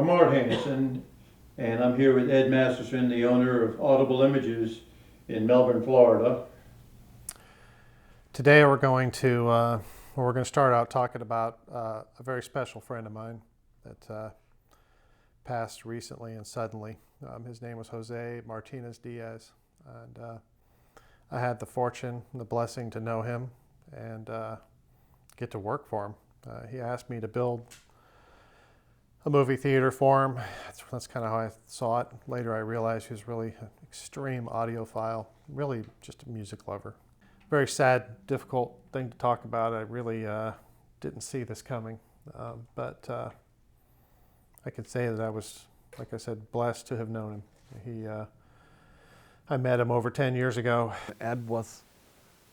I'm Art Hanson, and I'm here with Ed Masterson, the owner of Audible Images in Melbourne, Florida. Today we're going to start out talking about a very special friend of mine that passed recently and suddenly. His name was Jose Martinez-Diaz, and I had the fortune and the blessing to know him and get to work for him. He asked me to build a movie theater for him. That's kind of how I saw it. Later I realized he was really an extreme audiophile, really just a music lover. Very sad, difficult thing to talk about. I really didn't see this coming, but I can say that I was, like I said, blessed to have known him. I met him over 10 years ago. Ed was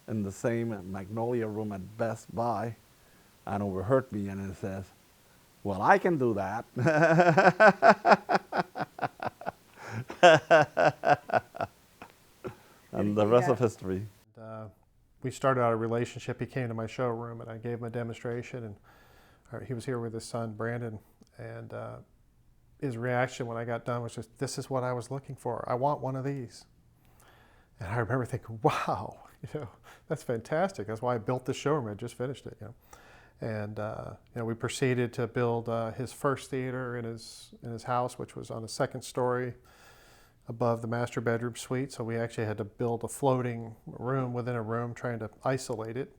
in the same Magnolia room at Best Buy and overheard me, and he says, "Well, I can do that." And the rest of history. We started out a relationship. He came to my showroom and I gave him a demonstration, and he was here with his son Brandon, and his reaction when I got done was just, "This is what I was looking for. I want one of these." And I remember thinking, wow, that's fantastic. That's why I built this showroom. I just finished it, And we proceeded to build his first theater in his house, which was on the second story above the master bedroom suite. So we actually had to build a floating room within a room, trying to isolate it.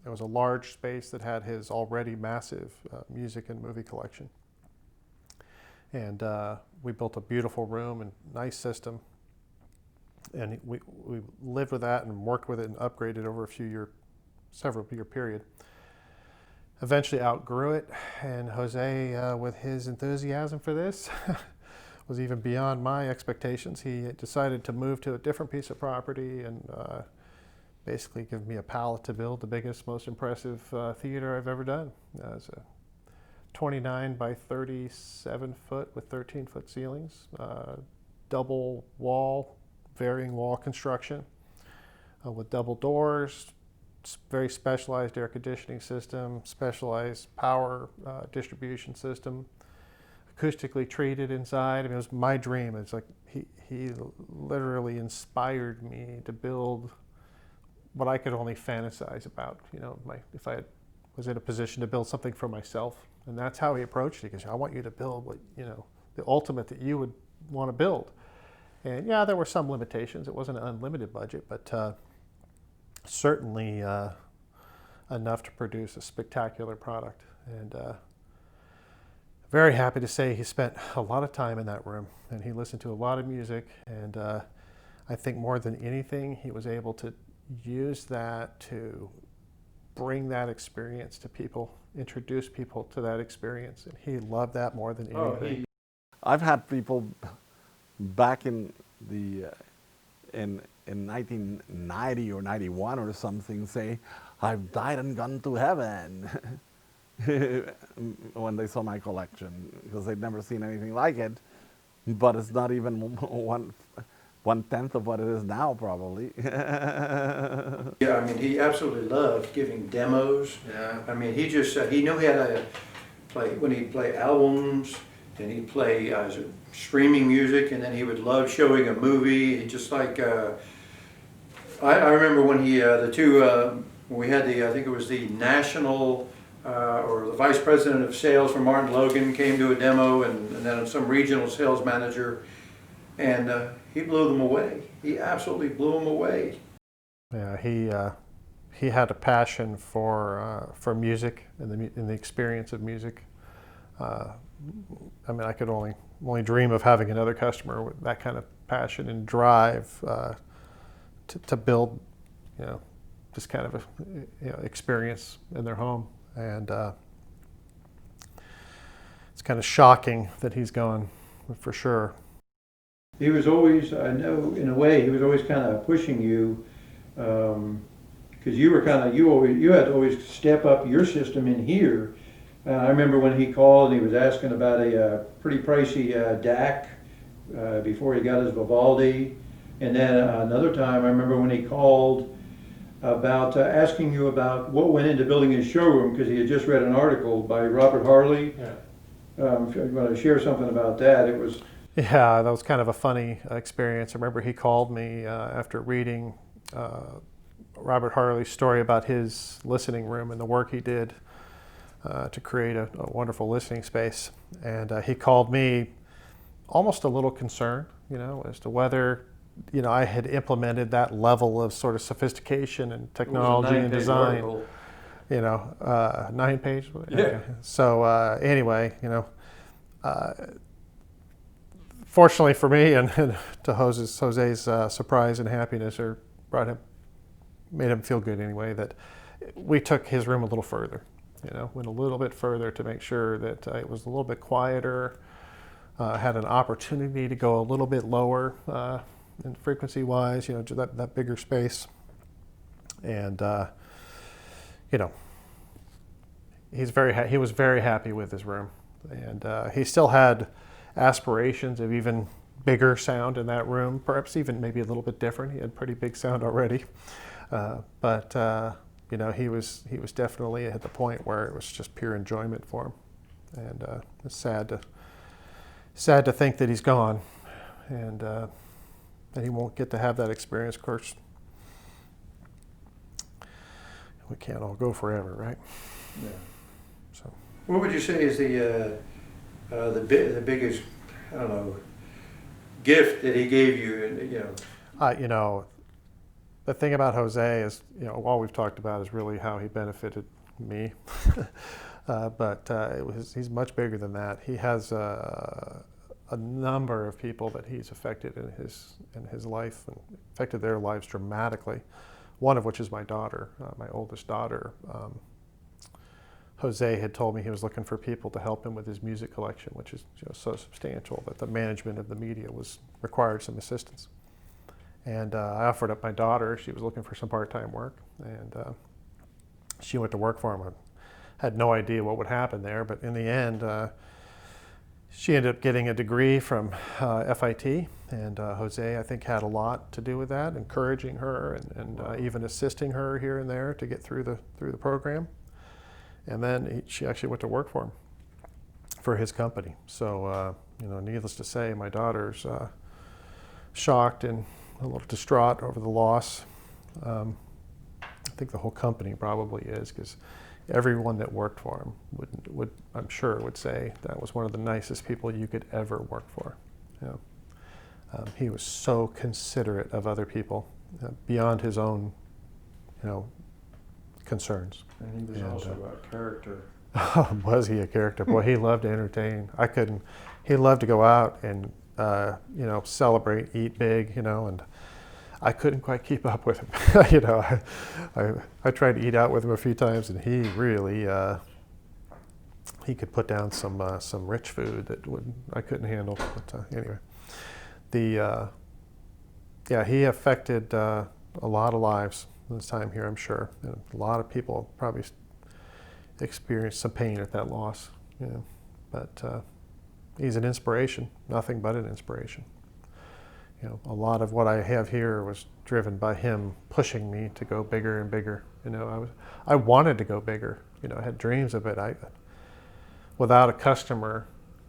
It was a large space that had his already massive music and movie collection. And we built a beautiful room and nice system. And we lived with that and worked with it and upgraded over several year period. Eventually outgrew it, and Jose, with his enthusiasm for this, was even beyond my expectations. He decided to move to a different piece of property and basically give me a pallet to build the biggest, most impressive theater I've ever done. It's a 29 by 37 foot with 13-foot ceilings, double wall, varying wall construction with double doors, very specialized air conditioning system, specialized power distribution system, acoustically treated inside. I mean, it was my dream. It's like he literally inspired me to build what I could only fantasize about. If I was in a position to build something for myself, and that's how he approached it. Because I want you to build what the ultimate that you would want to build. And yeah, there were some limitations. It wasn't an unlimited budget, but certainly enough to produce a spectacular product. And very happy to say he spent a lot of time in that room, and he listened to a lot of music. And I think more than anything, he was able to use that to bring that experience to people, introduce people to that experience. And he loved that more than anything. I've had people back in the in 1990 or 91 or something say, "I've died and gone to heaven," when they saw my collection, because they'd never seen anything like it. But it's not even one-tenth of what it is now, probably. Yeah, I mean, he absolutely loved giving demos. Yeah. I mean, he just he knew he had to play, when he'd play albums, and he'd play streaming music, and then he would love showing a movie. He just like I remember when he when we had I think it was the national or the vice president of sales for Martin Logan came to a demo, and then some regional sales manager, and he blew them away. He absolutely blew them away. Yeah, he had a passion for music and the experience of music. I mean, I could only dream of having another customer with that kind of passion and drive to build, this kind of experience in their home. And it's kind of shocking that he's gone, for sure. He was always, I know, in a way, he was always kind of pushing you, because you were you had to always step up your system in here. I remember when he called and he was asking about a pretty pricey DAC before he got his Vivaldi. And then another time I remember when he called about asking you about what went into building his showroom, because he had just read an article by Robert Harley. Yeah. If you want to share something about that, it was. Yeah, that was kind of a funny experience. I remember he called me after reading Robert Harley's story about his listening room and the work he did to create a wonderful listening space. And he called me almost a little concerned, as to whether, I had implemented that level of sort of sophistication and technology and design. Article. 9-page. Yeah. Okay. So anyway, fortunately for me and to Jose's surprise and happiness, or made him feel good anyway, that we took his room a little further. Went a little bit further to make sure that it was a little bit quieter. Had an opportunity to go a little bit lower in frequency-wise, to that bigger space. And he was very happy with his room, and he still had aspirations of even bigger sound in that room, perhaps even maybe a little bit different. He had pretty big sound already, but he was definitely at the point where it was just pure enjoyment for him, and it's sad to think that he's gone, and that he won't get to have that experience. Of course, we can't all go forever, right? Yeah. So, What would you say is the biggest, I don't know, gift that he gave you? the thing about Jose is, all we've talked about is really how he benefited me, but he's much bigger than that. He has a number of people that he's affected in his life, and affected their lives dramatically. One of which is my daughter, my oldest daughter. Jose had told me he was looking for people to help him with his music collection, which is so substantial that the management of the media required some assistance. And I offered up my daughter. She was looking for some part-time work, and she went to work for him. I had no idea what would happen there, but in the end, she ended up getting a degree from FIT, and Jose, I think, had a lot to do with that, encouraging her and even assisting her here and there to get through the program. And then she actually went to work for him, for his company. So, needless to say, my daughter's shocked and a little distraught over the loss. I think the whole company probably is, because everyone that worked for him would I'm sure would say that was one of the nicest people you could ever work for. He was so considerate of other people beyond his own, concerns. And he was also a character. Was he a character? Boy, he loved to entertain. He loved to go out and, celebrate, eat big, and I couldn't quite keep up with him. I tried to eat out with him a few times, and he really, he could put down some rich food that I couldn't handle. But anyway, he affected a lot of lives this time here, I'm sure. And a lot of people probably experienced some pain at that loss, But he's an inspiration, nothing but an inspiration. A lot of what I have here was driven by him pushing me to go bigger and bigger. I wanted to go bigger. I had dreams of it. Without a customer,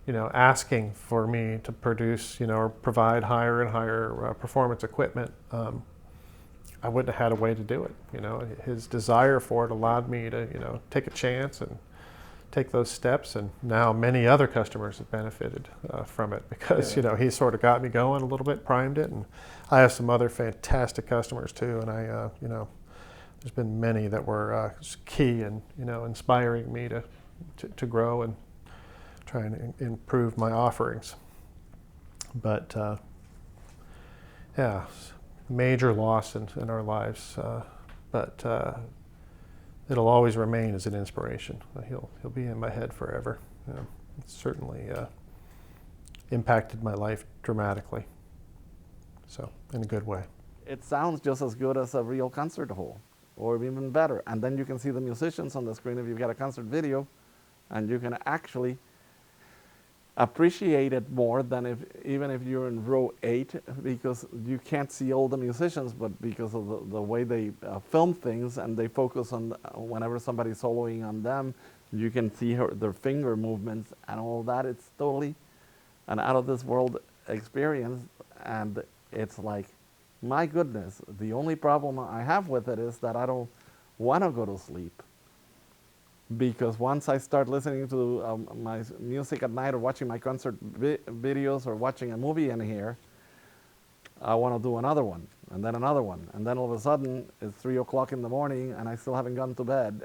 asking for me to produce, or provide higher and higher performance equipment, I wouldn't have had a way to do it. His desire for it allowed me to, take a chance and take those steps, and now many other customers have benefited from it, because he sort of got me going a little bit, primed it, and I have some other fantastic customers too, and I there's been many that were key in inspiring me to grow and try and improve my offerings. But major loss in our lives, but it'll always remain as an inspiration. He'll be in my head forever. It's certainly impacted my life dramatically. So, in a good way. It sounds just as good as a real concert hall, or even better. And then you can see the musicians on the screen if you've got a concert video, and you can actually appreciate it more than even if you're in row 8, because you can't see all the musicians, but because of the way they film things, and they focus on whenever somebody's soloing on them, You can see their finger movements and all that. It's totally an out of this world experience. And it's like, my goodness, the only problem I have with it is that I don't want to go to sleep. Because once I start listening to my music at night or watching my concert videos or watching a movie in here, I want to do another one, and then another one. And then all of a sudden, it's 3 o'clock in the morning, and I still haven't gone to bed.